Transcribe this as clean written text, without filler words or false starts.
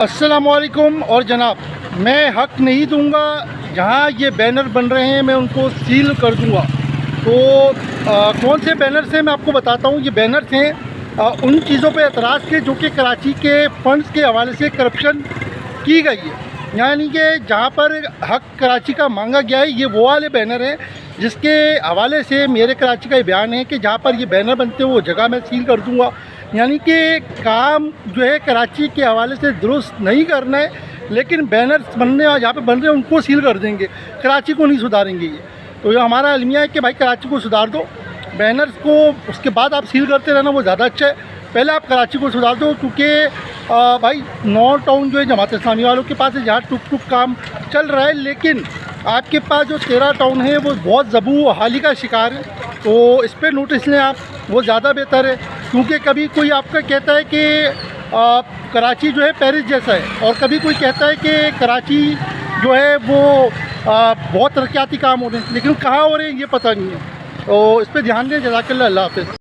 अस्सलामुअलैकुम। और जनाब, मैं हक़ नहीं दूंगा, जहाँ ये बैनर बन रहे हैं मैं उनको सील कर दूंगा। तो कौन से बैनर्स हैं मैं आपको बताता हूँ। ये बैनर्स हैं उन चीज़ों पे एतराज़ के जो कि कराची के फंड्स के हवाले से करप्शन की गई है, यानी कि जहाँ पर हक़ कराची का मांगा गया है, ये वो वाले बैनर हैं जिसके हवाले से मेरे कराची का ये बयान है कि जहाँ पर ये बैनर बनते हैं वो जगह मैं सील कर दूँगा। यानी कि काम जो है कराची के हवाले से दुरुस्त नहीं करना है, लेकिन बैनर्स बनने जहाँ पे बन रहे हैं उनको सील कर देंगे, कराची को नहीं सुधारेंगे। ये तो ये हमारा अलमिया है कि भाई कराची को सुधार दो, बैनर्स को उसके बाद आप सील करते रहना वो ज़्यादा अच्छा है। पहले आप कराची को सुधार दो, क्योंकि भाई 9 टाउन जो है जमात इस्लामी वालों के पास है, जहाँ टुक टुक काम चल रहा है, लेकिन आपके पास जो 13 टाउन है वो बहुत ज़बू हाली का शिकार है। तो इस पर नोटिस लें आप, वो ज़्यादा बेहतर है। क्योंकि कभी कोई आपका कहता है कि कराची जो है पेरिस जैसा है, और कभी कोई कहता है कि कराची जो है वो बहुत तरक्याती काम हो रहे हैं, लेकिन कहाँ हो रहे हैं ये पता नहीं है। तो इस पर ध्यान दें। जज़ाकल्लाह, अल्लाह हाफ़िज़।